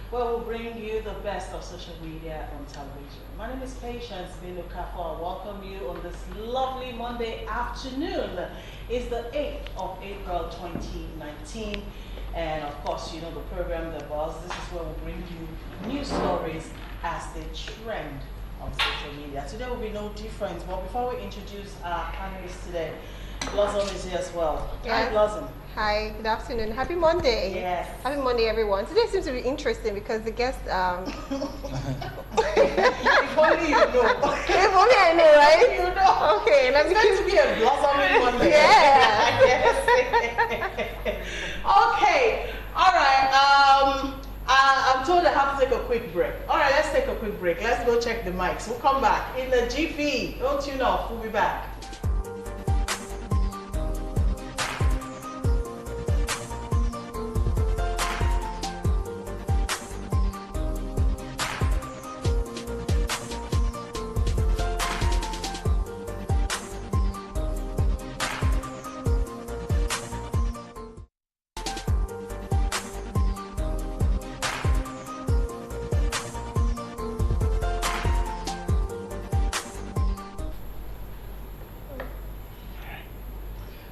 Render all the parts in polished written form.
where we'll bring you the best of social media on television. My name is Patience Binukafo. I welcome you on this lovely Monday afternoon. It's the 8th of April 2019. And of course, you know the program, The Buzz. This is where we'll bring you news stories as they trend on social media. Today will be no different. But before we introduce our panelists today, Blossom is here as well. Yes. Hi, Blossom. Hi, good afternoon. Happy Monday. Yes. Happy Monday, everyone. Today seems to be interesting because the guest. If only you know. If only I know, right? You know. Okay, let me It's going to be a blossoming Monday. Yeah. Yes. Okay. All right. I'm told I have to take a quick break. All right, let's take a quick break. Let's go check the mics. We'll come back in the GP. Don't tune off. We'll be back.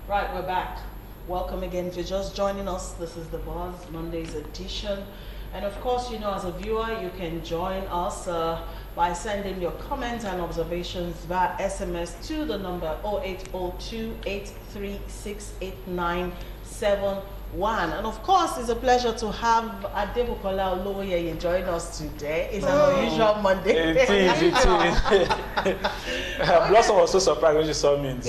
Right, we're back. Welcome again. If you're just joining us, this is The Buzz, Monday's edition. And of course, you know, as a viewer, you can join us by sending your comments and observations via SMS to the number 0802-836-8971. And of course, it's a pleasure to have Adebukola Oloye join us today. It's an unusual Monday. It is. Blossom was so surprised when she saw me.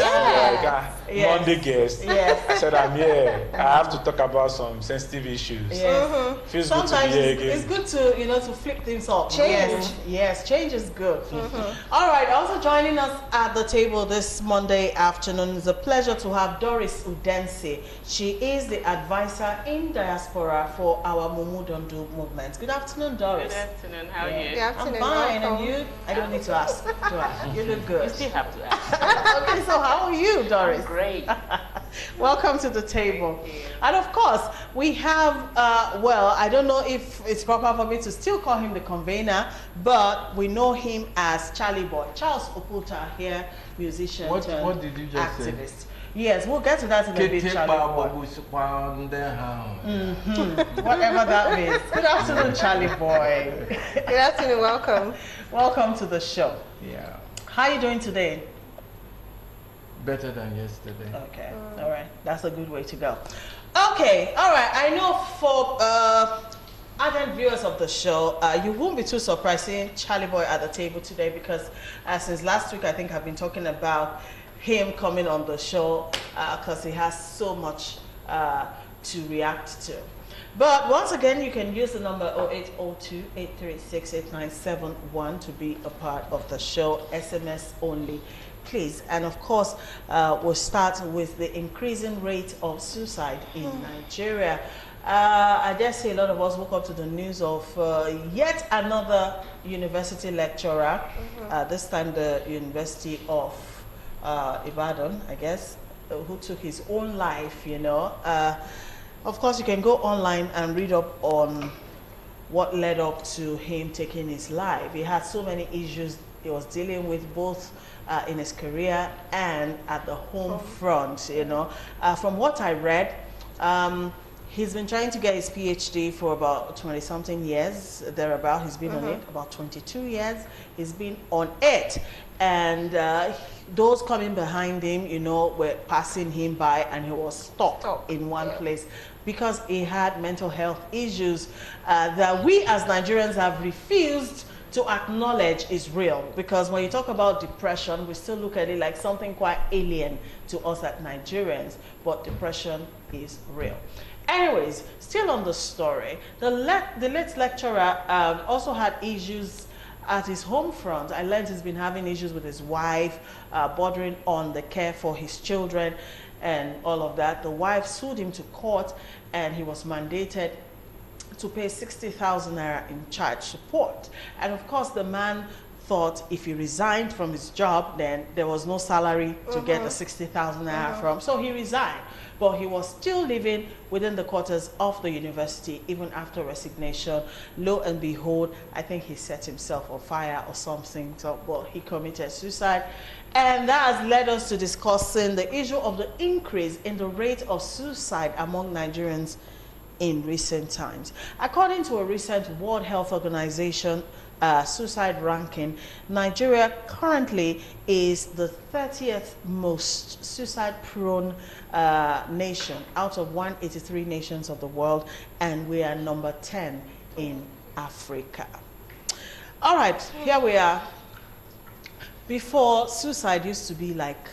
Monday guest. Yes. I said, I'm here. I have to talk about some sensitive issues. Yes. Feels Sometimes good to be here again. it's good to, you know, to flip things up. Change. Yes, change is good. All right, also joining us at the table this Monday afternoon, it's a pleasure to have Doris Udensi. She is the advisor in diaspora for our Mumudondu movement. Good afternoon, Doris. Good afternoon, how are you? Good afternoon. I'm fine, welcome. and you? I don't need to ask. Do I? You look good. You still have to ask. Okay, so how are you, Doris? Great. Welcome to the table. Thank you. And of course, we have, well, I don't know if it's proper for me to still call him the convener, but we know him as Charly Boy. Charles Oputa here, musician What turned did you just activist. say? Yes, we'll get to that in a bit, Charly Boy. Whatever that means. Good afternoon, Charly Boy. Good afternoon. Welcome. Welcome to the show. Yeah, How are you doing today? better than yesterday. Okay, all right. That's a good way to go. Okay, all right. I know for ardent viewers of the show, you won't be too surprised seeing Charly Boy at the table today because since last week, I think I've been talking about him coming on the show because he has so much to react to. But once again, you can use the number 0802-836-8971 to be a part of the show, SMS only, please. And of course, we'll start with the increasing rate of suicide in Nigeria. I dare say a lot of us woke up to the news of yet another university lecturer, this time the University of Ibadan, I guess, who took his own life, you know. Of course, you can go online and read up on what led up to him taking his life. He had so many issues he was dealing with, both in his career and at the home front, you know. From what I read, he's been trying to get his PhD for about 20-something years, thereabout. He's been on it about 22 years. He's been on it. And those coming behind him, you know, were passing him by and he was stuck in one place because he had mental health issues that we as Nigerians have refused to acknowledge is real. Because when you talk about depression, we still look at it like something quite alien to us as Nigerians, but depression is real. Anyways, still on the story, the late lecturer also had issues at his home front. I learned he's been having issues with his wife, bordering on the care for his children and all of that. The wife sued him to court and he was mandated to pay 60,000 naira in child support. And of course, the man thought if he resigned from his job, then there was no salary to get the 60,000 naira from. So he resigned, but he was still living within the quarters of the university even after resignation. Lo and behold, I think he set himself on fire or something. So, well, he committed suicide. And that has led us to discussing the issue of the increase in the rate of suicide among Nigerians in recent times. According to a recent World Health Organization suicide ranking, Nigeria currently is the 30th most suicide-prone nation out of 183 nations of the world, and we are number 10 in Africa. All right, here we are. Before, suicide used to be like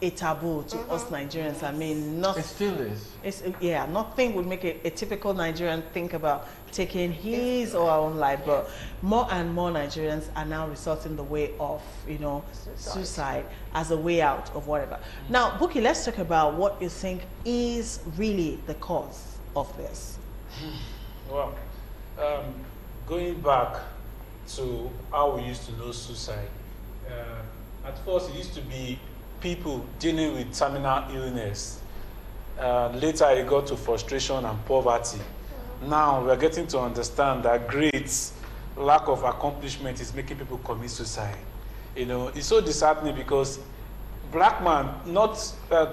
a taboo to us Nigerians. I mean, It still is. yeah, nothing would make a typical Nigerian think about taking his or our own life, but more and more Nigerians are now resorting the way of, you know, suicide as a way out of whatever. Now, Buki, let's talk about what you think is really the cause of this. Well, going back to how we used to know suicide, at first it used to be people dealing with terminal illness. Later it got to frustration and poverty. Now we're getting to understand that grades, lack of accomplishment is making people commit suicide. You know, it's so disheartening because black man, not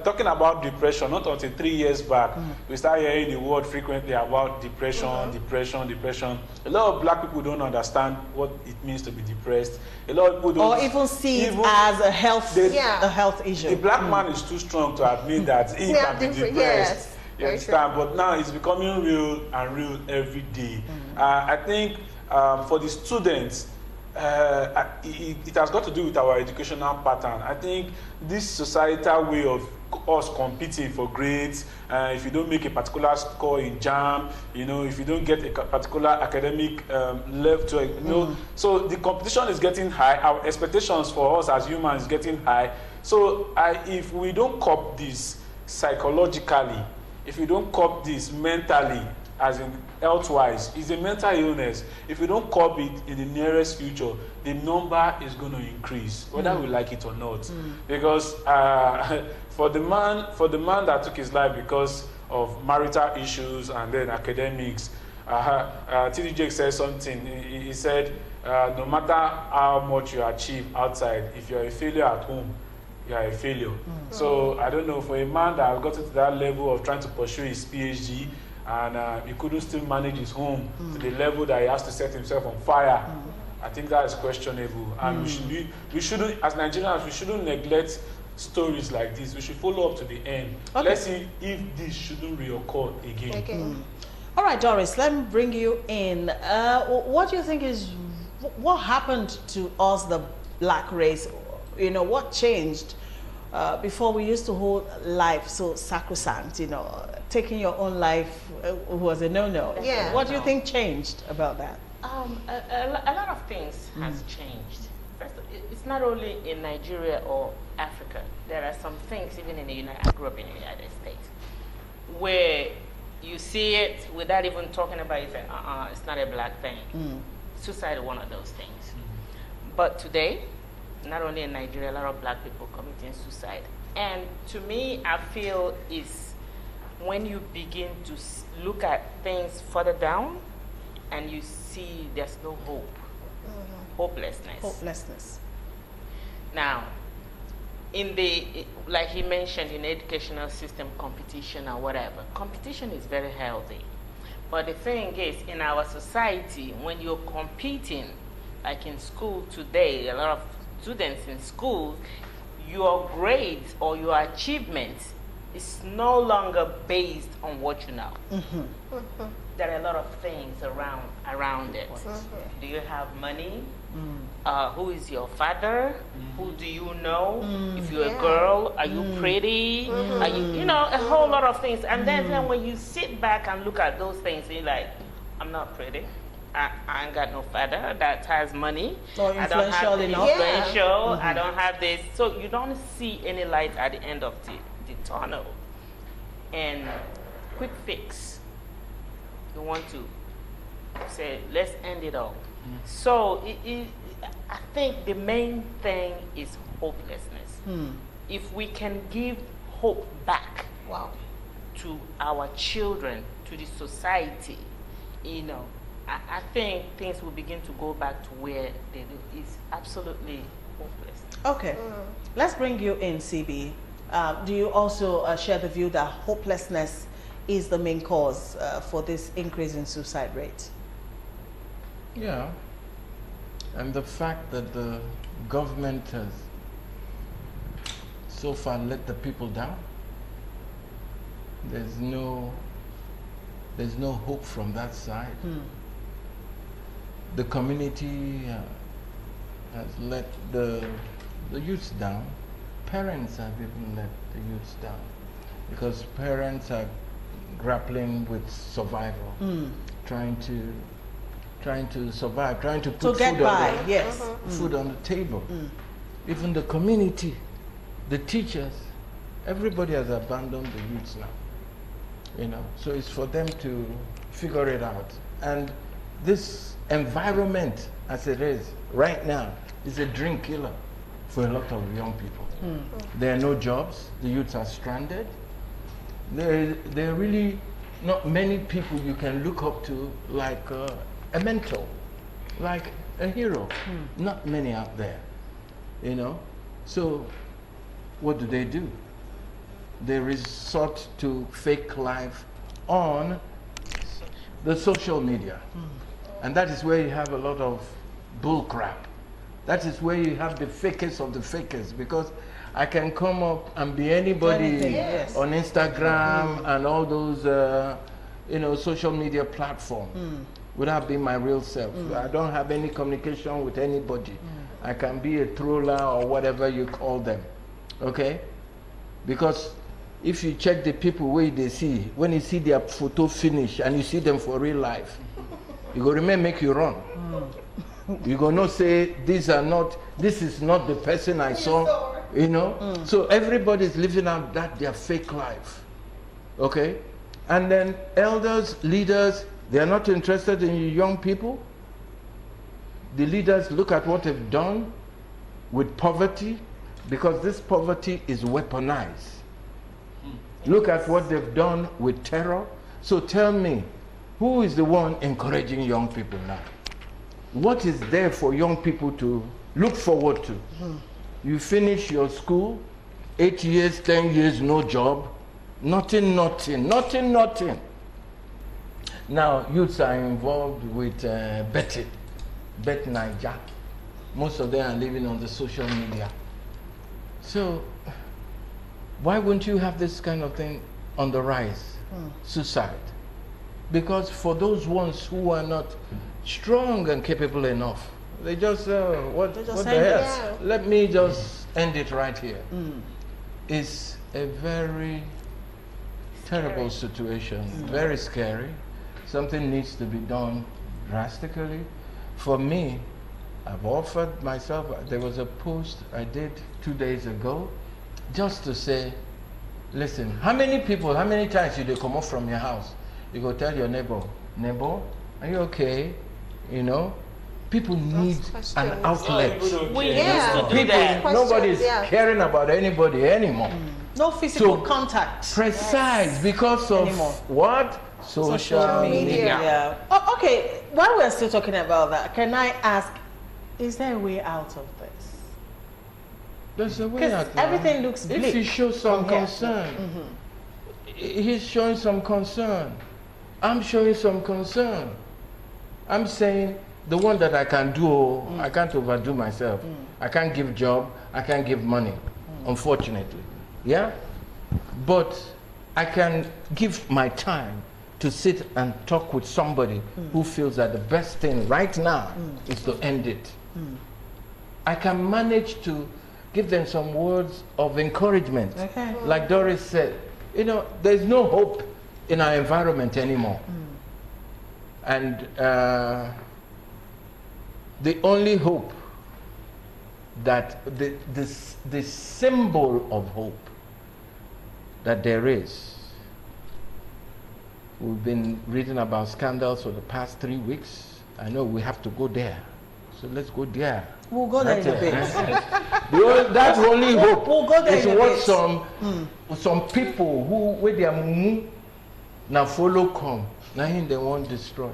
talking about depression, not until 3 years back, we start hearing the word frequently about depression, depression. A lot of black people don't understand what it means to be depressed. A lot of people don't, or even see it as a health, a health issue. The black man is too strong to admit that he can be depressed. Yes. You understand? But now it's becoming real and real every day. I think for the students, it has got to do with our educational pattern. I think this societal way of us competing for grades, if you don't make a particular score in JAM, you know, if you don't get a particular academic level to, you know, so the competition is getting high. Our expectations for us as humans is getting high. So if we don't cope this psychologically, if we don't cope this mentally, as in health-wise, it's a mental illness. If we don't cope it in the nearest future, the number is going to increase, whether we like it or not. Because for the man that took his life because of marital issues and then academics, TDJ said something. He said, no matter how much you achieve outside, if you're a failure at home, you are a failure. So I don't know, for a man that has gotten to that level of trying to pursue his PhD and he couldn't still manage his home to the level that he has to set himself on fire, I think that is questionable. And we shouldn't, as Nigerians, we shouldn't neglect stories like this. We should follow up to the end. Okay. Let's see if this shouldn't reoccur again. All right, Doris, let me bring you in. What do you think is, what happened to us, the black race? You know, what changed? Before we used to hold life so sacrosanct, you know, taking your own life was a no-no. Yeah. What do you think changed about that? A lot of things has changed. First, it's not only in Nigeria or Africa. There are some things even in the United. I grew up in the United States, where you see it without even talking about it. Say, it's not a black thing. Suicide is one of those things. But today, not only in Nigeria, a lot of black people committing suicide. And to me, I feel is when you begin to look at things further down and you see there's no hope, hopelessness. Now, in the, like he mentioned, in the educational system, competition or whatever, competition is very healthy. But the thing is, in our society, when you're competing, like in school today, a lot of students in schools, your grades or your achievements is no longer based on what you know. There are a lot of things around it. Do you have money? Who is your father? Who do you know? If you're a girl, are you pretty? Are you know, a whole lot of things. And then when you sit back and look at those things, you're like, I'm not pretty. I ain't got no father that has money. Or I don't have influential. I don't have this. So you don't see any light at the end of the tunnel. And quick fix. You want to say, let's end it all. So I think the main thing is hopelessness. If we can give hope back Wow. to our children, to the society, you know, I think things will begin to go back to where they do. It's absolutely hopeless. Okay, let's bring you in, CB. Do you also share the view that hopelessness is the main cause for this increase in suicide rate? Yeah. And the fact that the government has so far let the people down, there's no hope from that side. The community has let the youths down. Parents have even let the youths down, because parents are grappling with survival, trying to survive, trying to put get food by, on yes. food on the table. Even the community, the teachers, everybody has abandoned the youths now. You know, so it's for them to figure it out. And this environment, as it is right now, is a dream killer for a lot of young people. There are no jobs. The youths are stranded. There are really not many people you can look up to, like a mentor, like a hero. Not many out there, you know. So what do? They resort to fake life on the social media. And that is where you have a lot of bull crap. That is where you have the fakest of the fakest, because I can come up and be anybody Yes. on Instagram and all those social media platforms without being my real self. I don't have any communication with anybody. I can be a troller or whatever you call them. Okay? Because if you check the people where they see, when you see their photo finish and you see them for real life, you go remember make you run. You go not say this is not the person I saw, you know. So everybody's living out their fake life. Okay? And then elders, leaders, they are not interested in you young people. The leaders look at what they've done with poverty, because this poverty is weaponized. Look at what they've done with terror. So tell me, who is the one encouraging young people now? What is there for young people to look forward to? You finish your school, 8 years, 10 years, no job, nothing. Now, youths are involved with Bet Niger. Most of them are living on the social media. So, why wouldn't you have this kind of thing on the rise? Suicide. Because for those ones who are not strong and capable enough, they just, what the hell? Yeah. Let me just end it right here. It's a very terrible situation, very scary. Something needs to be done drastically. For me, I've offered myself, there was a post I did 2 days ago, just to say, listen, how many times you come off from your house? You go tell your neighbor, are you okay? You know, people need an outlet. We used to do People, that. nobody's Yeah. caring about anybody anymore. No physical So, contact. Precise, because of Anymore. what? Social media. Yeah. Oh, okay, while we're still talking about that, can I ask, is there a way out of this? There's a way Because out now. everything looks bleak If he shows some from here. concern, he's showing some concern. I'm showing some concern. I'm saying the one that I can do, I can't overdo myself. I can't give job, I can't give money, unfortunately. Yeah? But I can give my time to sit and talk with somebody who feels that the best thing right now is to end it. I can manage to give them some words of encouragement. Okay. Like Doris said, you know, there's no hope in our environment anymore. And the only hope that the symbol of hope that there is, we've been reading about scandals for the past 3 weeks. I know we have to go there So let's go there. We'll go there in a bit. That's the only hope. We'll go there is in a what bit. some people who with their mumu now follow come. Now him they want destroy.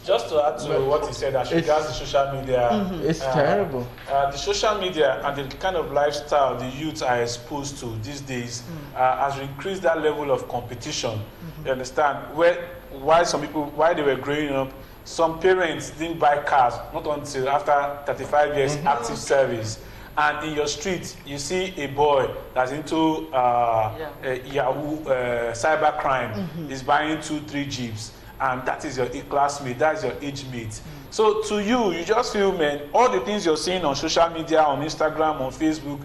Just to add to what he said, as regards the social media, It's terrible. The social media and the kind of lifestyle the youth are exposed to these days has increased that level of competition. You understand? Why they were growing up, some parents didn't buy cars not until after 35 years active service. And in your street, you see a boy that's into Yahoo cyber crime is buying 2-3 Jeeps. And that is your classmate, that's your age mate. So to you just feel, man, all the things you're seeing on social media, on Instagram, on Facebook,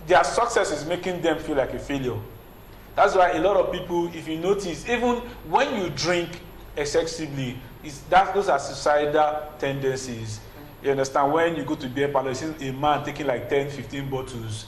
their success is making them feel like a failure. That's why a lot of people, if you notice, even when you drink excessively, those are suicidal tendencies. You understand? When you go to beer parlor, you see a man taking like 10, 15 bottles,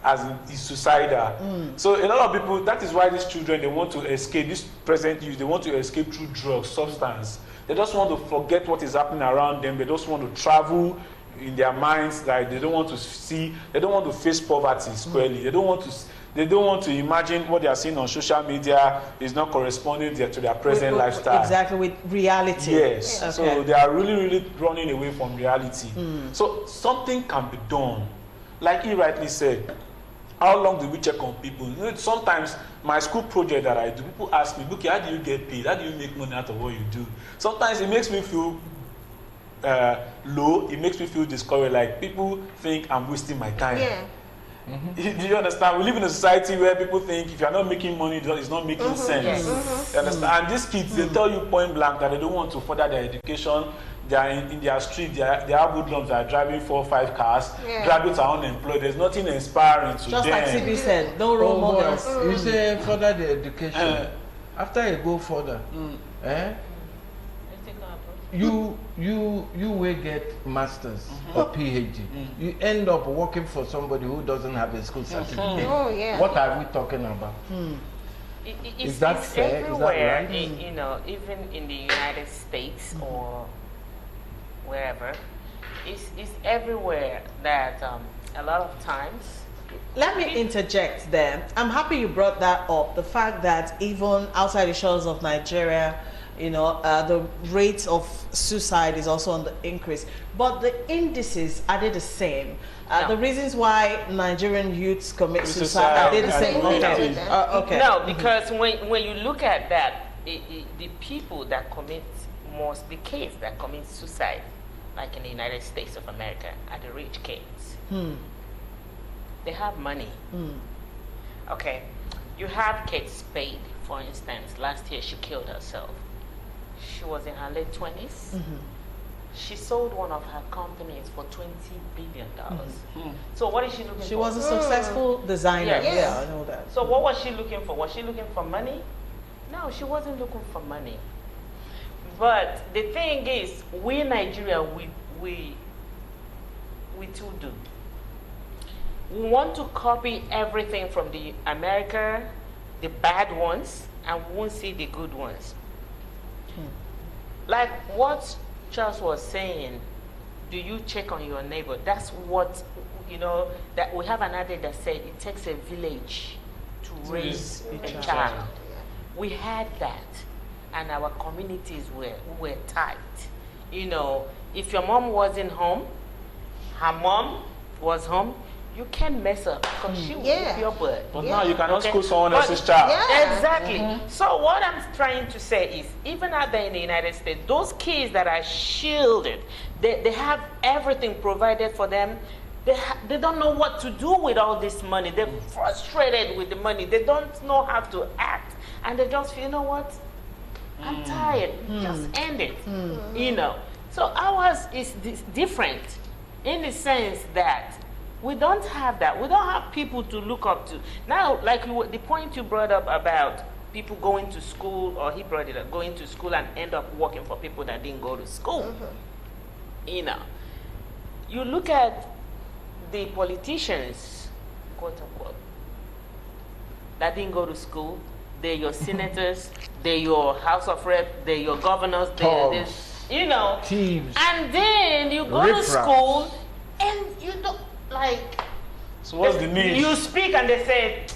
as in he's suicidal. So a lot of people, that is why these children, they want to escape, this present youth, they want to escape through drugs, substance. They just want to forget what is happening around them. They just want to travel in their minds, like they don't want to see, they don't want to face poverty squarely. They don't want to imagine what they are seeing on social media is not corresponding to their present lifestyle. Exactly, with reality. Yes. Okay. So they are really, really running away from reality. So something can be done. Like he rightly said, how long do we check on people? You know, sometimes my school project that I do, people ask me, okay, how do you get paid? How do you make money out of what you do? Sometimes it makes me feel low. It makes me feel discouraged. Like people think I'm wasting my time. Yeah. Do you understand? We live in a society where people think if you're not making money, it's not making sense. Yes. You understand? And these kids, they tell you point blank that they don't want to further their education. They are in their street, they have hoodlums that are driving 4 or 5 cars. Yeah. Graduates are unemployed. There's nothing inspiring to Just them. like CB said, no role models. You say further the education. After you go further, you will get masters or PhD. You end up working for somebody who doesn't have a school certificate. Oh, yeah. What are we talking about? Is that it's fair? Is that everywhere, right? you know, even in the United States or wherever, it's everywhere that a lot of times. Let me interject there. I'm happy you brought that up. The fact that even outside the shores of Nigeria, you know, the rate of suicide is also on the increase. But the indices, are they the same? No. The reasons why Nigerian youths commit suicide, are they the same? Okay. Okay. No, because when you look at that, the people that commit the kids that commit suicide, like in the United States of America, are the rich kids. They have money. Okay, you have Kate Spade, for instance. Last year she killed herself. She was in her late 20s. She sold one of her companies for $20 billion. So what is she looking for? She was a successful designer. Yes. Yeah, I know that. So what was she looking for? Was she looking for money? No, she wasn't looking for money. But the thing is, we in Nigeria, we too do. We want to copy everything from the America, the bad ones, and we won't see the good ones. Like what Charles was saying, do you check on your neighbor? That's what, you know, that we have an adage that said it takes a village to raise a child. We had that, and our communities were tight. You know, if your mom wasn't home, her mom was home, you can't mess up because she will whip your butt. But now you cannot school someone else's child. Yeah. Exactly. So what I'm trying to say is, even out there in the United States, those kids that are shielded, they have everything provided for them. They don't know what to do with all this money. They're frustrated with the money. They don't know how to act. And they just feel, you know what? I'm tired. Just end it. You know. So ours is different in the sense that we don't have that. We don't have people to look up to. Now, like the point you brought up about people going to school, or he brought it up, going to school and end up working for people that didn't go to school. You know, you look at the politicians, quote unquote, that didn't go to school. They're your senators, they're your House of Rep, they're your governors, they're this. you know. Thieves. And then you go to Riffraff. school and you don't like. So what's the need? You speak and they say,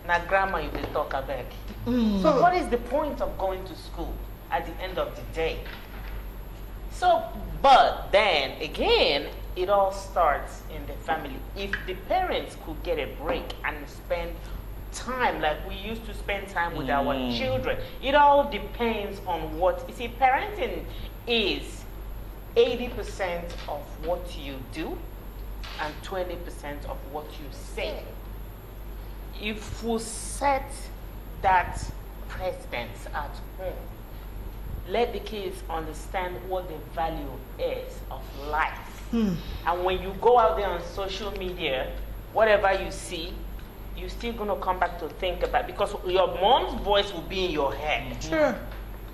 "Na grammar you dey talk abeg." So what is the point of going to school at the end of the day? So, but then again, it all starts in the family. If the parents could get a break and spend time like we used to spend time with our children, it all depends on what, you see, parenting is 80% of what you do and 20% of what you say. If we set that precedence at home, let the kids understand what the value is of life. And when you go out there on social media, whatever you see, you're still going to come back to think about, because your mom's voice will be in your head. True.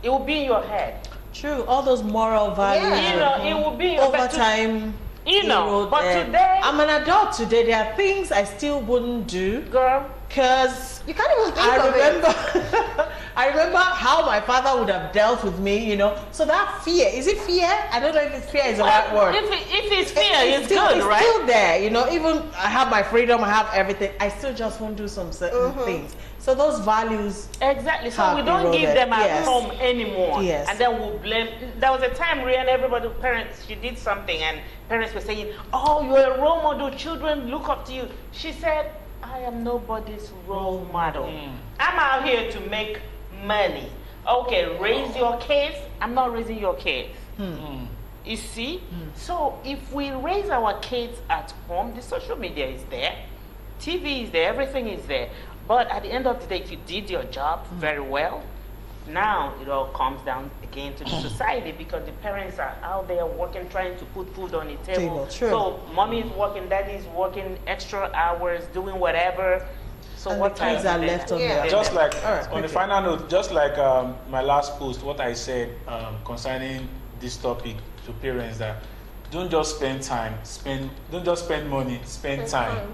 It will be in your head. True. All those moral values. Yeah. You know, it will be in your Over head. time. You know, erode but them. today, I'm an adult today. There are things I still wouldn't do girl, because You can't even think I of it. remember, I remember how my father would have dealt with me, you know. So that fear, is it fear? I don't know if it's fear is the right word. if it's fear, it's still, good, it's right? still there, you know. Even I have my freedom, I have everything. I still just won't do some certain things. So those values, Exactly. So have we don't give eroded. them at Yes. home anymore. Yes. And then we'll blame. There was a time, Rian, everybody, parents, she did something, and parents were saying, "Oh, you're a role model. Children look up to you." She said, "I am nobody's role model. I'm out here to make money. Okay, raise your kids. I'm not raising your kids." You see? So if we raise our kids at home, the social media is there, TV is there, everything is there. But at the end of the day, if you did your job very well, now it all comes down again to the society, because the parents are out there working, trying to put food on the table. True. So mommy is working, daddy is working extra hours, doing whatever. So and what the kids time are do they left have? on Yeah. their Just like All right, on the okay. final note, just like my last post, what I said concerning this topic to parents, that don't just spend time, don't just spend money, spend time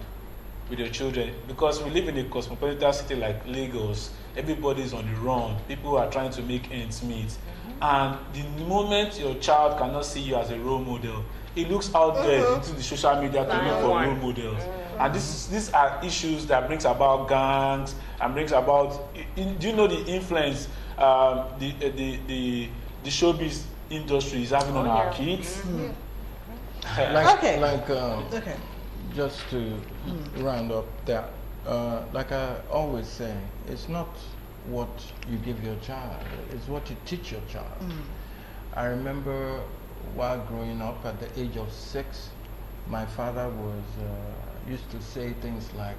with your children, because we live in a cosmopolitan city like Lagos. Everybody's on the run. People are trying to make ends meet, and the moment your child cannot see you as a role model, he looks out there into the social media to look for role models. And these are issues that brings about gangs and brings about. Do you know the influence the showbiz industry is having on our kids? Okay. Okay. Just to round up that, like I always say, it's not what you give your child, it's what you teach your child. I remember while growing up at the age of 6, my father was used to say things like,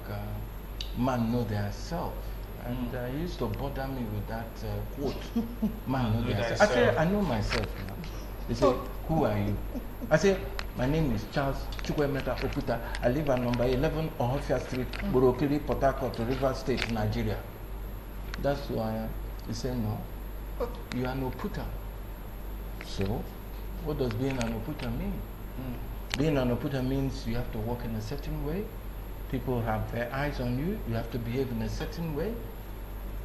"Man know thyself," and he used to bother me with that quote, "Man know thyself." I said, "I know myself now." He said, "Who are you?" I said, "My name is Charles Chukwemeka Okuta. I live at number 11 Ohofia Street, Borokiri, Port Harcourt, Rivers State, Nigeria." That's who I am. He said, "No, you are an Oputa." So, what does being an Oputa mean? Being an Oputa means you have to walk in a certain way. People have their eyes on you. You have to behave in a certain way.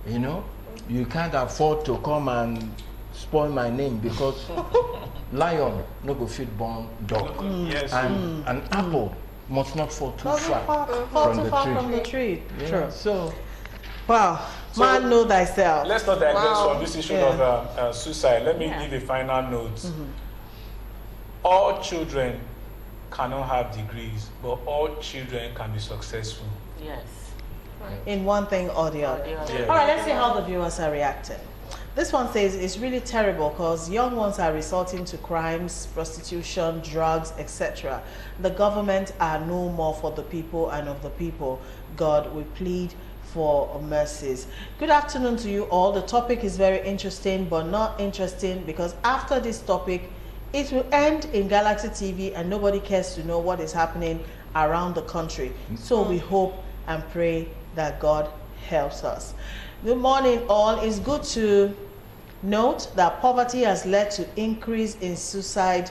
You know, you can't afford to come and spoil my name, because lion no go fit born dog, Yes. and an apple must not fall too Doesn't far fall from too the far tree. from the tree. Yeah, True. so Wow. So- Man, know thyself. Let's not digress Wow. from this issue Yeah. of suicide. Let me give a final note. All children cannot have degrees, but all children can be successful. Yes. In one thing or the other. Yeah. Yeah. All right, let's see how the viewers are reacting. This one says it's really terrible because young ones are resorting to crimes, prostitution, drugs, etc. The government are no more for the people and of the people. God, we plead for mercies. Good afternoon to you all. The topic is very interesting, but not interesting because after this topic, it will end in Galaxy TV and nobody cares to know what is happening around the country. So we hope and pray that God helps us. Good morning all. It's good to note that poverty has led to increase in suicide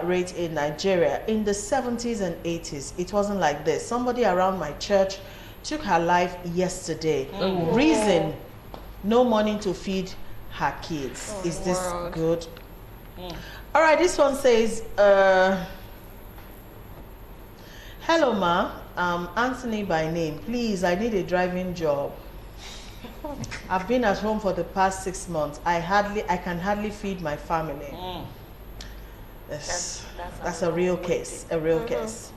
rate in Nigeria. In the 70s and 80s, it wasn't like this. Somebody around my church took her life yesterday. Reason, no money to feed her kids. Is this Lord. good? All right, this one says, hello ma, I'm Anthony by name. Please, I need a driving job. I've been at home for the past 6 months. I can hardly feed my family. Yes, that's a real case, a real case.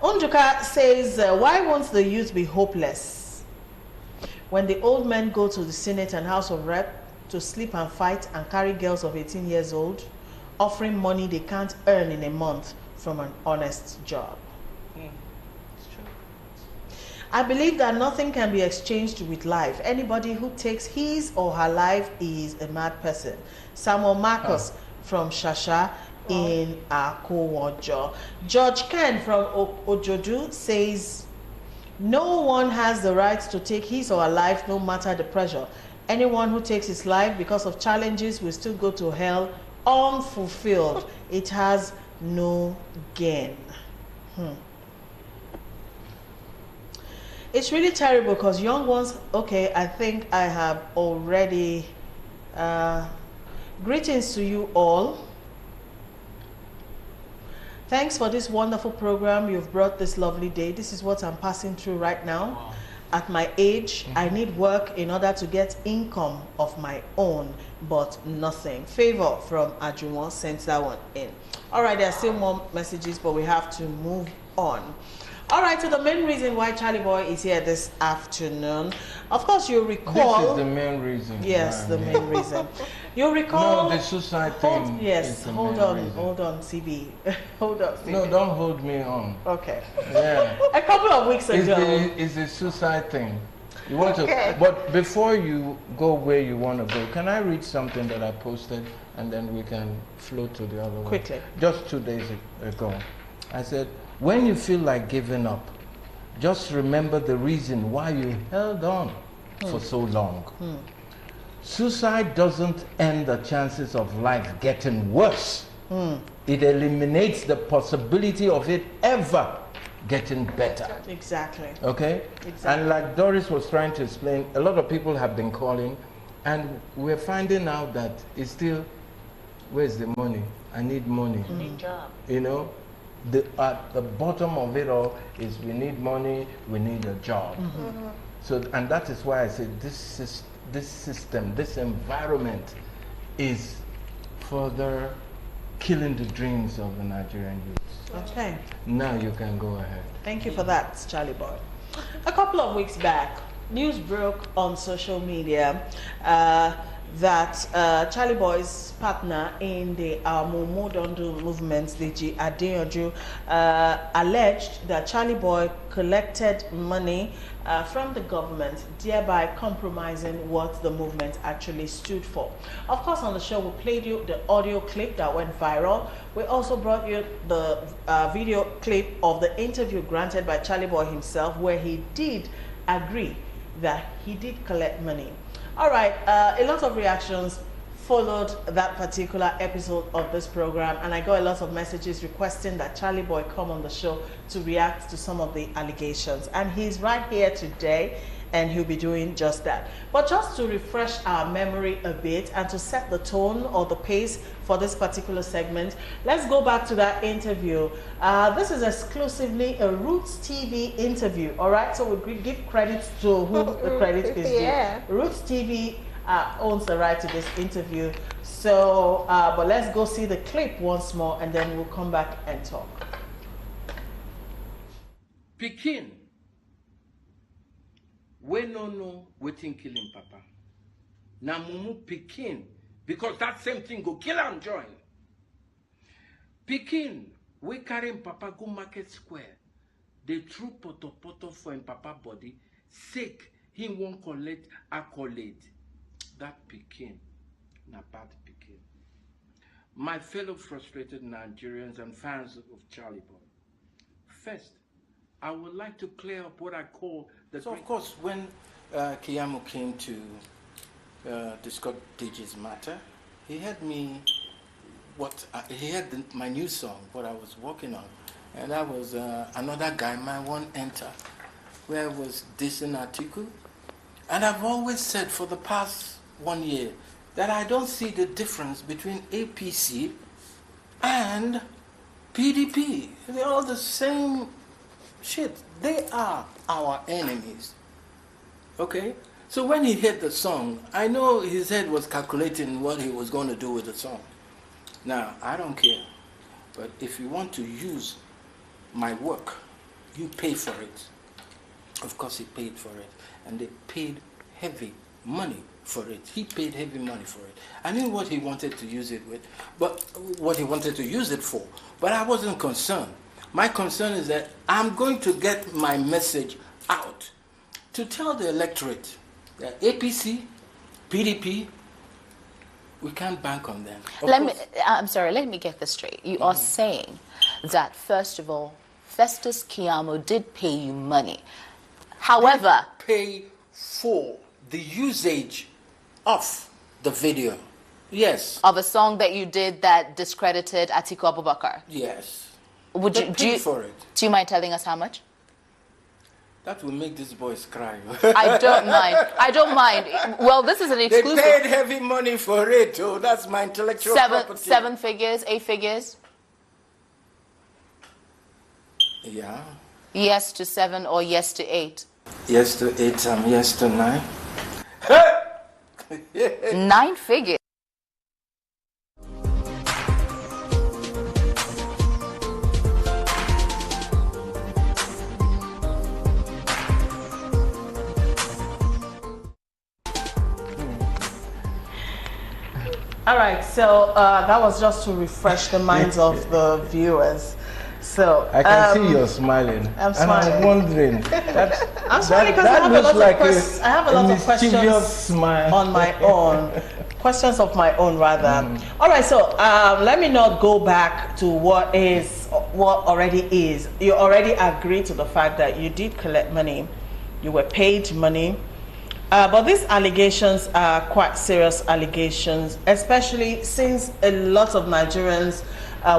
Unjuka says, why won't the youth be hopeless when the old men go to the Senate and House of Rep to sleep and fight and carry girls of 18 years old, offering money they can't earn in a month from an honest job? It's true. I believe that nothing can be exchanged with life. Anybody who takes his or her life is a mad person. Samuel Marcus from Shasha in Akowojo. George Ken from Ojodu says, no one has the right to take his or her life no matter the pressure. Anyone who takes his life because of challenges will still go to hell unfulfilled. It has no gain. It's really terrible because young ones, okay, I think I have already, greetings to you all. Thanks for this wonderful program. You've brought this lovely day. This is what I'm passing through right now. Wow. At my age, I need work in order to get income of my own, but nothing. Favor from Ajuwon sent that one in. All right, there are still more messages, but we have to move on. All right, so the main reason why Charly Boy is here this afternoon, of course, you recall. This is the main reason. Yes, the main reason. You recall. No, the suicide thing. Yes, hold on, CB. Hold on, CB. No, don't hold me on. Okay. Yeah. A couple of weeks ago. It's the suicide thing. You want to, but before you go where you want to go, can I read something that I posted and then we can flow to the other one? Quickly. Just 2 days ago. I said, when you feel like giving up, just remember the reason why you held on for so long. Suicide doesn't end the chances of life getting worse. It eliminates the possibility of it ever getting better. Exactly. Okay? Exactly. And like Doris was trying to explain, a lot of people have been calling and we're finding out that it's still, where's the money? I need money. Need job. You know? At the bottom of it all is we need money, we need a job. So, and that is why I said this system, this environment is further killing the dreams of the Nigerian youth. Okay. Now you can go ahead. Thank you for that, Charly Boy. A couple of weeks back, news broke on social media that Charly Boy's partner in the Momodondo movement, Deji Adeyanju, alleged that Charly Boy collected money from the government, thereby compromising what the movement actually stood for. Of course, on the show, we played you the audio clip that went viral. We also brought you the video clip of the interview granted by Charly Boy himself, where he did agree that he did collect money. All right, a lot of reactions followed that particular episode of this program, and I got a lot of messages requesting that Charly Boy come on the show to react to some of the allegations. And he's right here today, and he'll be doing just that. But just to refresh our memory a bit and to set the tone or the pace for this particular segment, let's go back to that interview. This is exclusively a Roots TV interview, all right? So we give credit to who the credit is due. Roots TV owns the right to this interview. So, but let's go see the clip once more, and then we'll come back and talk. Pikin, we no know wetin kill him papa. Na mumu pikin, because that same thing go kill am join. Pikin, we carry him papa go market square. They threw poto for him papa body, sake he won't collect accolade. That pikin, na bad pikin. My fellow frustrated Nigerians and fans of Charly Boy. First, I would like to clear up what I call the... So of course, when Kiyamo came to discuss Deji's matter, he had me, my new song, what I was working on. And that was Another Guy Might Want Enter, where I was dissing Atiku. And I've always said for the past 1 year that I don't see the difference between APC and PDP. They're all the same shit. They are our enemies. Okay? So when he heard the song, I know his head was calculating what he was going to do with the song. Now, I don't care. But if you want to use my work, you pay for it. Of course he paid for it. And they paid heavy money for it. He paid heavy money for it. I knew what he wanted to use it with, but what he wanted to use it for. But I wasn't concerned. My concern is that I'm going to get my message out to tell the electorate that APC, PDP, we can't bank on them. I'm sorry, let me get this straight. You are saying that, first of all, Festus Keyamo did pay you money. However, Pay for the usage of the video. Yes. of a song that you did that discredited Atiku Abubakar. Yes. Would They you, paid for it. do you mind telling us how much? That will make these boys cry. I don't mind. I don't mind. Well, this is an They exclusive. paid heavy money for it. Oh, that's my intellectual property. Seven figures, 8 figures? Yeah. Yes to 7 or yes to 8? Yes to 8 and yes to 9. 9 figures. All right, so that was just to refresh the minds of the viewers. So I can see you're smiling. I'm And I'm smiling. wondering. I'm smiling because I have a lot of questions. I have a lot of mischievous questions smile. on my own. Questions of my own, rather. All right, so let me not go back to what already is. You already agreed to the fact that you did collect money, you were paid money. But these allegations are quite serious allegations, especially since a lot of Nigerians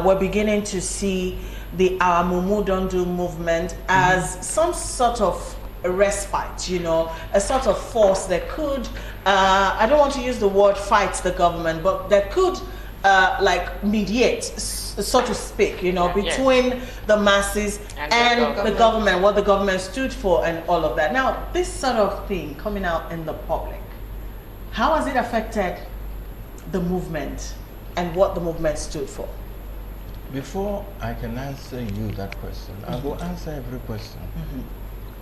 were beginning to see the Our Mumu Don't Do movement as some sort of a respite, you know, a sort of force that could, I don't want to use the word fight the government, but that could like mediate, so to speak, you know, between the masses and the government, what the government stood for and all of that. Now, this sort of thing coming out in the public, how has it affected the movement and what the movement stood for? Before I can answer you that question, I will answer every question.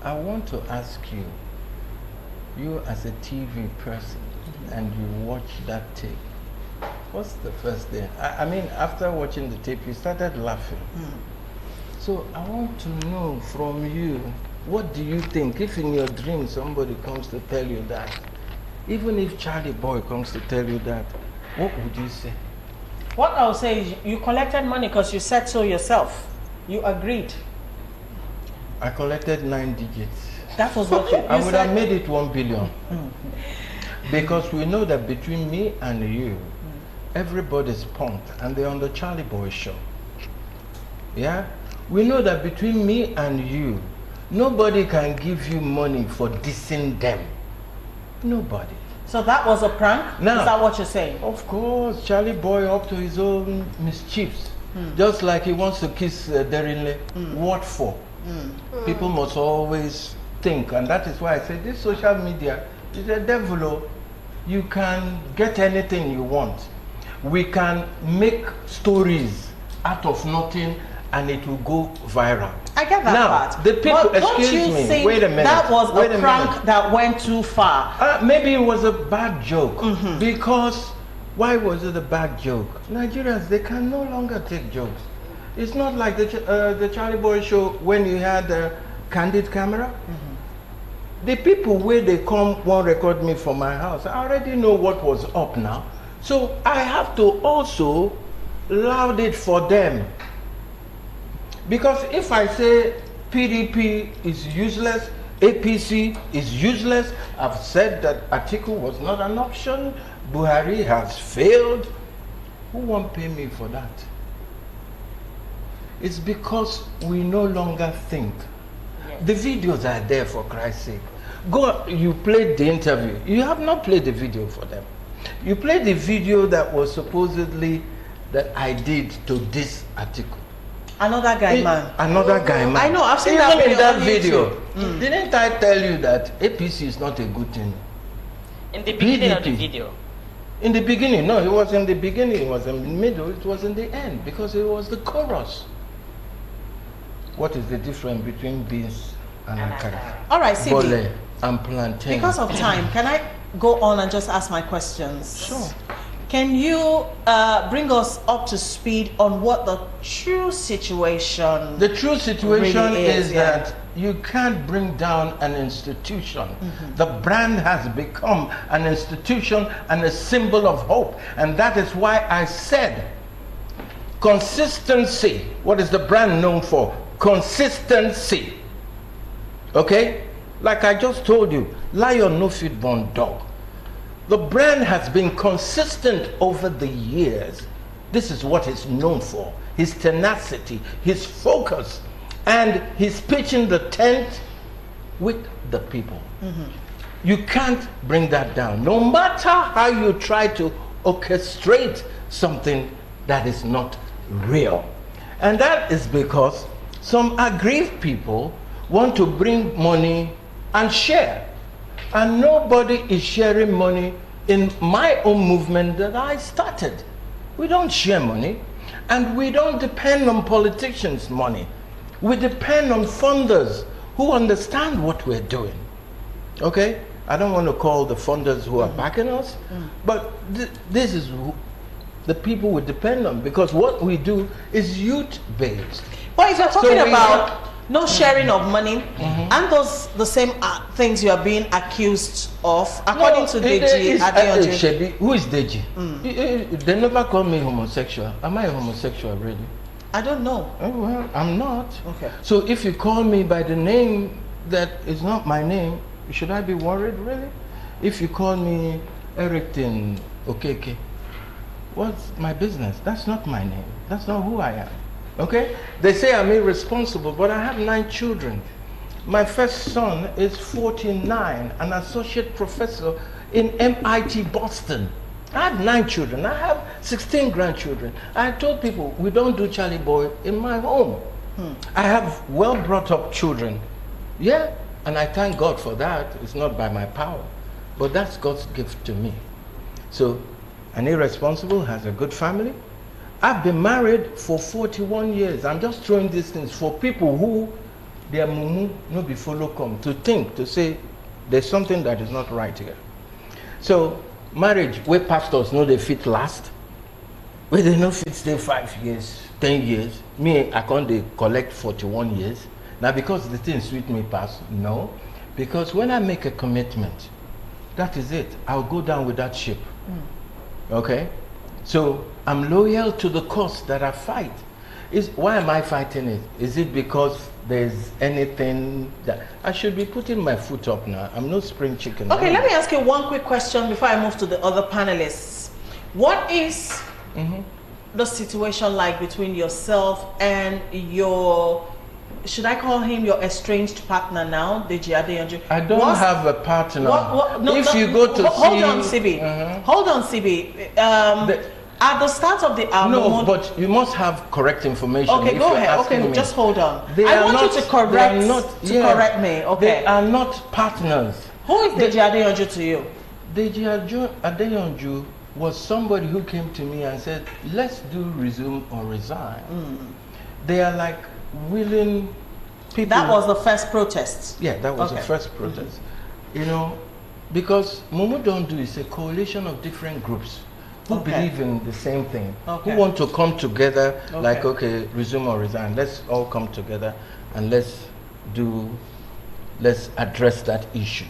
I want to ask you, you as a TV person, and you watch that tape, what's the first thing? I mean, after watching the tape, you started laughing. So I want to know from you, what do you think? If in your dream somebody comes to tell you that, even if Charly Boy comes to tell you that, what would you say? What I'll say is you collected money because you said so yourself. You agreed. I collected 9 digits. That was what you I would said. have made it 1 billion. Because we know that between me and you, everybody's punked and they're on the Charly Boy show. Yeah? We know that between me and you, nobody can give you money for dissing them. Nobody. So that was a prank? No. Is that what you're saying? Of course, Charly Boy up to his own mischiefs. Just like he wants to kiss Derinle. What for? People must always think, and that is why I say this social media is a devil. Oh. You can get anything you want. We can make stories out of nothing and it will go viral. I get that now, part. the people, But don't excuse you me, think wait a minute. that was wait a prank that went too far? Maybe it was a bad joke. Because why was it a bad joke? Nigerians, they can no longer take jokes. It's not like the Charly Boy show when you had a candid camera. The people where they come won't record me from my house. I already know what was up now. So I have to also loud it for them. Because if I say PDP is useless, APC is useless, I've said that Atiku was not an option, Buhari has failed, who won't pay me for that? It's because we no longer think. The videos are there, for Christ's sake. Go, you played the interview. You have not played the video for them. You played the video that was supposedly that I did to this article. Another guy, man. Another guy, man. I know, I've seen Even that video in that on video. YouTube. Didn't I tell you that APC is not a good thing? In the beginning of the PDP. video. In the beginning, no, it was in the beginning, it was in the middle, it was in the end, because it was the chorus. What is the difference between beans and akara? All right, CB. Bole and plantain. Because of time, can I go on and just ask my questions? Sure. Can you bring us up to speed on what the true situation? The true situation Really is yeah. that you can't bring down an institution. The brand has become an institution and a symbol of hope. And that is why I said consistency. What is the brand known for? Consistency. Okay? Like I just told you, lion no fit born dog. The brand has been consistent over the years. This is what it's known for. His tenacity, his focus, and he's pitching the tent with the people. You can't bring that down. No matter how you try to orchestrate something that is not real. And that is because some aggrieved people want to bring money and share. And nobody is sharing money in my own movement that I started. We don't share money, and we don't depend on politicians' money. We depend on funders who understand what we're doing. Okay? I don't want to call the funders who are backing us, but this is who the people we depend on, because what we do is youth-based. Well, if you're So talking we about no sharing of money, and those the same things you are being accused of, according to Deji Adeyanju. Shebi, who is Deji? They never call me homosexual. Am I a homosexual, really? I don't know. Oh, well, I'm not. Okay. So if you call me by the name that is not my name, should I be worried, really? If you call me Erickton Okeke, what's my business? That's not my name. That's not who I am. Okay? They say I'm irresponsible, but I have 9 children. My first son is 49, an associate professor in MIT Boston. I have 9 children. I have 16 grandchildren. I told people, we don't do Charly Boy in my home. I have well brought up children. Yeah, and I thank God for that. It's not by my power, but that's God's gift to me. So, an irresponsible has a good family. I've been married for 41 years. I'm just throwing these things for people who their mumu no be follow come to think, to say there's something that is not right here. So marriage where pastors know they fit last, where they no fit stay 5 years, 10 years. Me, I can't they collect 41 years. Now because the thing sweet me pass, no. Because when I make a commitment, that is it. I'll go down with that ship. Okay? So I'm loyal to the cause that I fight. Why am I fighting it? Is it because there's anything that I should be putting my foot up now? I'm no spring chicken. Okay, let me ask you one quick question before I move to the other panelists. What is the situation like between yourself and your, should I call him your estranged partner now, Deji Adeyanju? I don't have a partner. You go to hold on, CB. Hold on, CB. At the start of the album... No, but you must have correct information. Okay, go ahead. Okay, just hold on. I want you to correct me. Okay. They are not partners. Who is Deji Adeyanju to you? Deji Adeyanju was somebody who came to me and said, let's do resume or resign. They are like willing people. That was the first protest. Yeah, that was the first protest. You know, because Mumu Don't Do is a coalition of different groups who believe in the same thing, who want to come together, like, okay, resume or resign. Let's all come together and let's address that issue.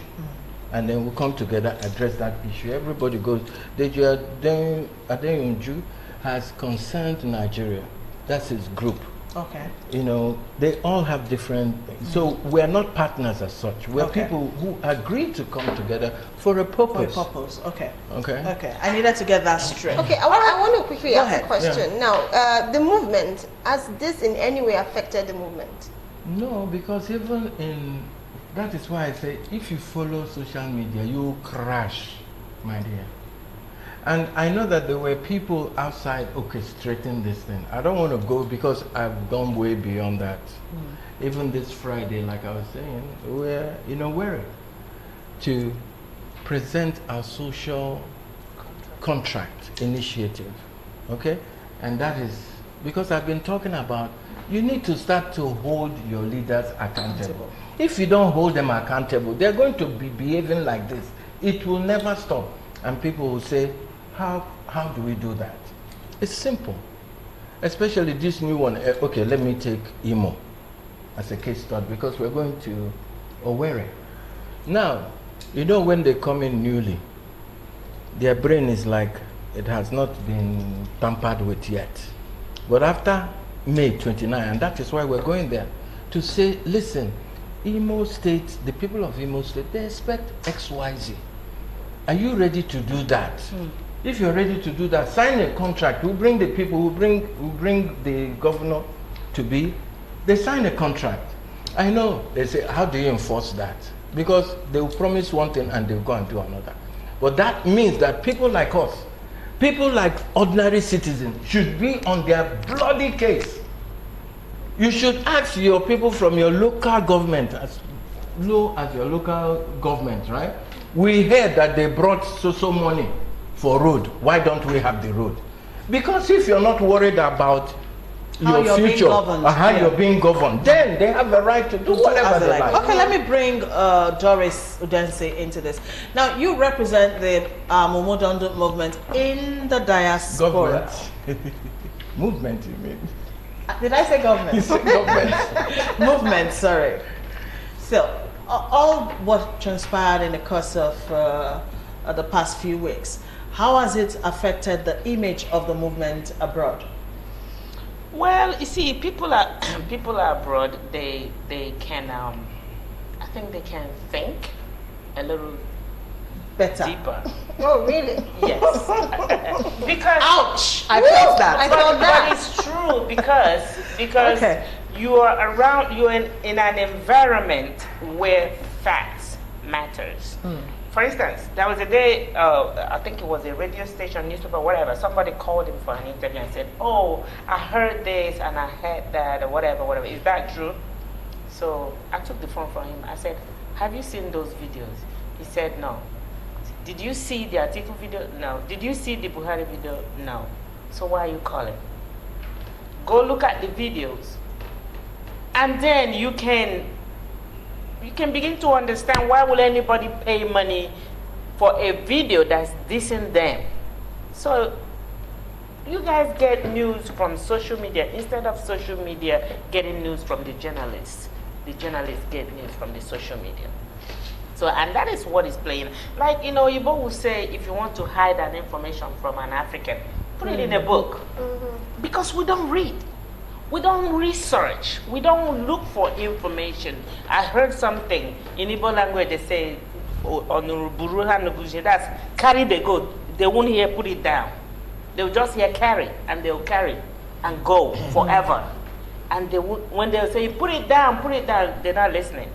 And then we'll come together, address that issue. Everybody goes, Deji Adeyanju has concerned Nigeria. That's his group. Okay. You know, they all have different things. So we're not partners as such. We're people who agree to come together for a purpose. For a purpose, okay. Okay. I needed to get that straight. Okay, I want to quickly ask a question. Yeah. Now, the movement, has this in any way affected the movement? No, because even in, that is why I say, if you follow social media, you crash, my dear. And I know that there were people outside orchestrating this thing. I don't want to go because I've gone way beyond that. Even this Friday, like I was saying, we're in a worry to present our social contract initiative. Okay? And that is because I've been talking about you need to start to hold your leaders accountable. If you don't hold them accountable, they're going to be behaving like this. It will never stop. And people will say, how do we do that? It's simple. Especially this new one. Okay, let me take Imo as a case study because we're going to Owerri. Now, you know when they come in newly, their brain is like it has not been tampered with yet. But after May 29, and that is why we're going there, to say, listen, Imo State, the people of Imo State, they expect XYZ. Are you ready to do that? If you're ready to do that, sign a contract. We'll bring the people, we'll bring the governor to be. They sign a contract. I know, they say, how do you enforce that? Because they will promise one thing and they'll go and do another. But that means that people like us, people like ordinary citizens should be on their bloody case. You should ask your people from your local government, as low as your local government, right? We heard that they brought so money for road. Why don't we have the road? Because if you're not worried about your future or how you're being governed, then they have the right to do whatever they like. Okay, let me bring Doris Udense into this. Now, you represent the Momodondo movement in the diaspora. Movement, you mean? Did I say government? You said government. Movement, sorry. So, all what transpired in the course of the past few weeks, how has it affected the image of the movement abroad? Well, you see, people are abroad. They can I think they can think a little Better. deeper. Oh, really? Yes. Because Ouch! I felt that. I felt that. But it's true because Okay. you are around. You're in an environment where facts matters. For instance, there was a day, I think it was a radio station, newspaper, whatever. Somebody called him for an interview and said, "Oh, I heard this and I heard that, or whatever, whatever. Is that true?" So I took the phone from him. I said, "Have you seen those videos?" He said, "No." "Did you see the article video?" "No." "Did you see the Buhari video?" "No." "So why are you calling?" Go look at the videos, and then you can begin to understand why will anybody pay money for a video that's dissing them. So you guys get news from social media instead of social media getting news from the journalists. The journalists get news from the social media. So, and that is what is playing. Like, you know, you both will say, if you want to hide an information from an African, put it in a book. Because we don't read. We don't research. We don't look for information. I heard something in Igbo language, they say, that's carry the goat. They won't hear put it down. They'll just hear carry, and they'll carry and go forever. And they would, when they'll say, put it down, they're not listening.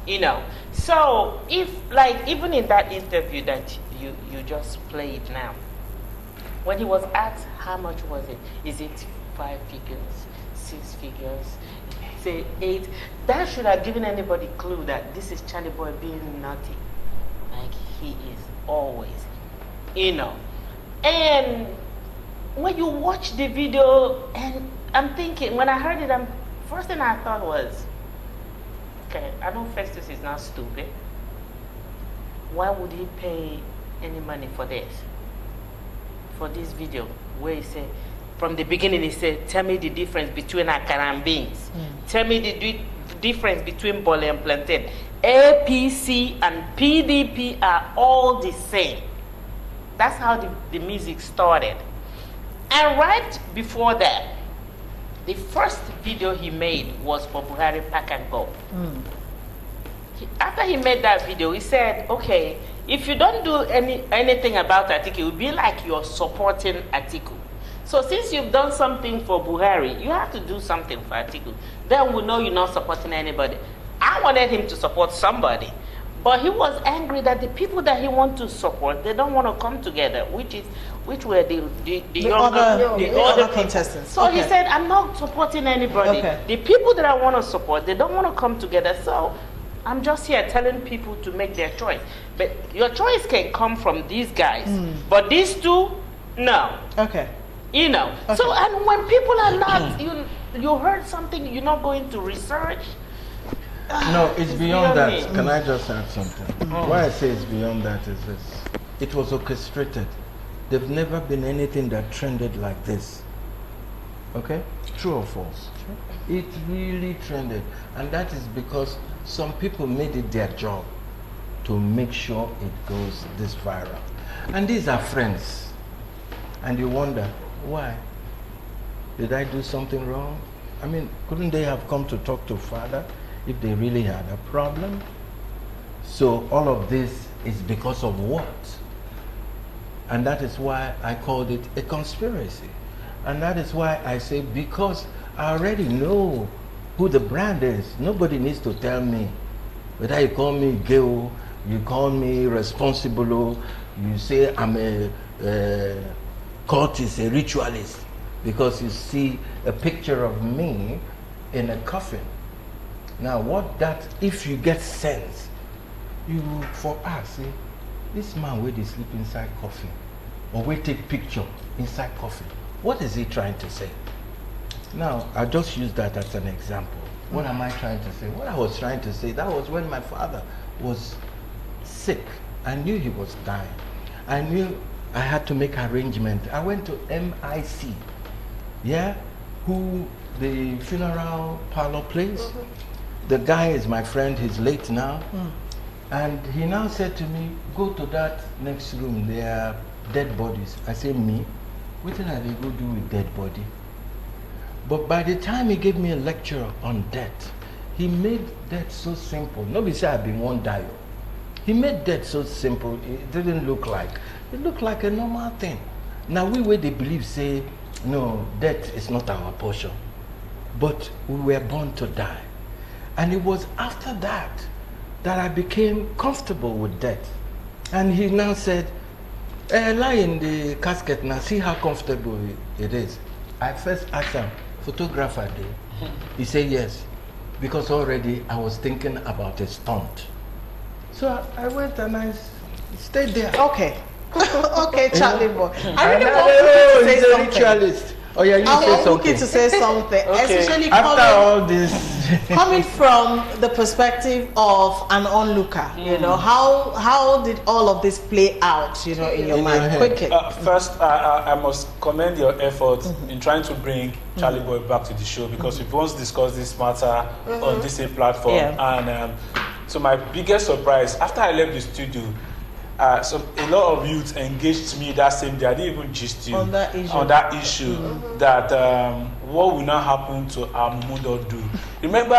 You know. So if, like, even in that interview that you just played now, when he was asked how much was it, is it 5 figures, 6 figures, say 8, that should have given anybody a clue that this is Charly Boy being naughty, like he is always, you know. And when you watch the video, and I'm thinking, when I heard it, first thing I thought was, okay, I know Festus is not stupid. Why would he pay any money for this? For this video, where he said, from the beginning he said, tell me the difference between akara and beans. Tell me the difference between bole and plantain. APC and PDP are all the same. That's how the music started. And right before that, the first video he made was for Buhari Pack and Go. After he made that video, he said, okay, if you don't do anything about Atiku, it will be like you're supporting Atiku. So since you've done something for Buhari, you have to do something for Atiku. Then we know you're not supporting anybody. I wanted him to support somebody, But he was angry that the people that he want to support, they don't want to come together, which were the other people. contestants. So he said, I'm not supporting anybody. Okay. The people that I want to support, they don't want to come together. So I'm just here telling people to make their choice. But your choice can come from these guys. But these two, no. Okay. You know. Okay. So, and when people are not, you heard something, you're not going to research. No, it's beyond that. me. Can I just add something? Why I say it's beyond that is this. It was orchestrated. There's never been anything that trended like this. Okay? True or false? True. It really trended. And that is because some people made it their job to make sure it goes this viral. And these are friends. And you wonder, why? Did I do something wrong? I mean, couldn't they have come to talk to Father if they really had a problem? So all of this is because of what? And that is why I called it a conspiracy. And that is why I say, because I already know who the brand is. Nobody needs to tell me. Whether you call me gay, you call me responsible, you say I'm a cultist, a ritualist, because you see a picture of me in a coffin. Now if you get sense, for us, see, this man where they sleep inside coffin, or we take picture inside coffin, what is he trying to say? Now, I'll just use that as an example. What am I trying to say? What I was trying to say, that was when my father was sick. I knew he was dying. I knew I had to make arrangements. I went to MIC, who the funeral parlor place. The guy is my friend, he's late now. And he now said to me, go to that next room, there are dead bodies. I said, me? What did I go do with dead body? But by the time he gave me a lecture on death, he made death so simple. Nobody said I've been one die. He made death so simple, it didn't look like. It looked like a normal thing. Now we where they believe say, no, death is not our portion. But we were born to die. And it was after that that I became comfortable with death. And he now said, lie in the casket now, see how comfortable it is. I first asked him, photographer day? He said yes, because already I was thinking about a stunt. So I went and I stayed there. Okay. Okay, Charly Boy. I really want to say he's a something. ritualist. Oh yeah, you I say want something. to say something, Okay. especially After all this, coming from the perspective of an onlooker. You know, how did all of this play out? You know, in your mind, quickly. First, I must commend your effort in trying to bring Charly Boy back to the show, because we've once discussed this matter on this same platform. And so my biggest surprise, after I left the studio, so a lot of youths engaged me that same day. I didn't even gist you On that issue. That what will now happen to Amumudodu. Remember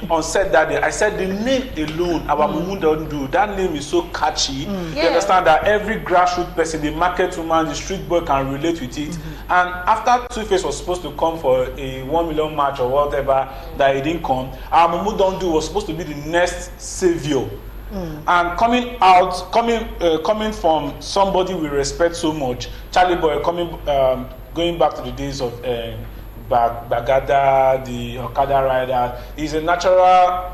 on set that day, I said the name alone, Amumudodu, that name is so catchy. You understand that every grassroots person, the market woman, the street boy can relate with it. And after Two-Face was supposed to come for a 1 million match or whatever, that he didn't come, Amumudodu was supposed to be the next savior. And coming from somebody we respect so much, Charly Boy, going back to the days of Bagada, the Okada rider, he's a natural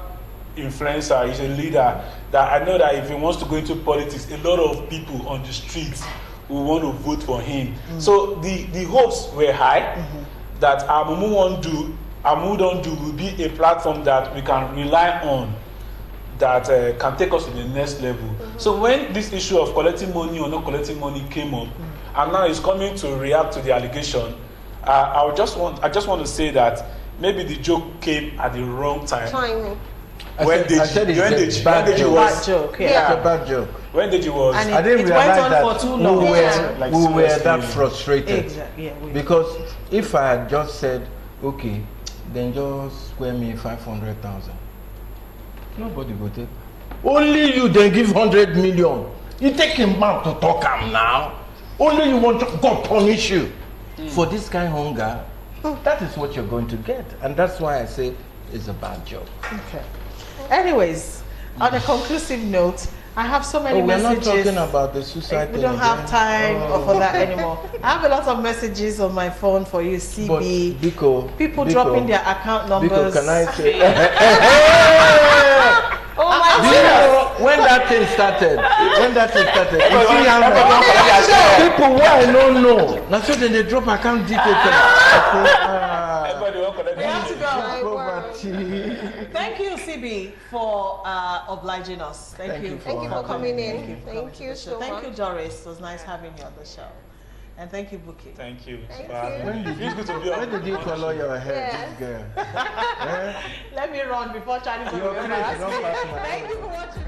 influencer, he's a leader that I know that if he wants to go into politics, a lot of people on the streets will want to vote for him. So the hopes were high that Amumudodu will be a platform that we can rely on, that can take us to the next level. So when this issue of collecting money or not collecting money came up, and now he's coming to react to the allegation, I just want to say that maybe the joke came at the wrong time. Timing. When Deji was Bad joke. it's a bad joke. when Deji was And I didn't it went realize on that for too long. we Like, were seriously. that frustrated. Exactly. Yeah, Because if I had just said, okay, then just square me 500,000, nobody would take. Only you then give 100 million. You take him back to talk him now. Only you want to God punish you for this kind of hunger. That is what you're going to get, and that's why I say it's a bad joke. Okay. Anyways, on a conclusive note, I have so many we're messages. not talking about the suicide We thing don't have again. time for that anymore. I have a lot of messages on my phone for you, CB. But Biko, People dropping their account numbers. Biko, can I say? Oh my Do you know when that thing started? You see how people who I don't know. Now so then they drop account details. Everybody will collect We have to go. Poverty. Thank you, CB, for obliging us. Thank you Thank you for coming in. for coming Thank to you the show. so Thank much. you, Doris. It was nice having you on the show. And thank you, Buki. Thank you. Thank for having you. me. It's good to be on. When did you color your hair, Yes. this girl? Let me run before Charlie Boy You're will crazy, embarrass don't me. pass my Thank you for watching.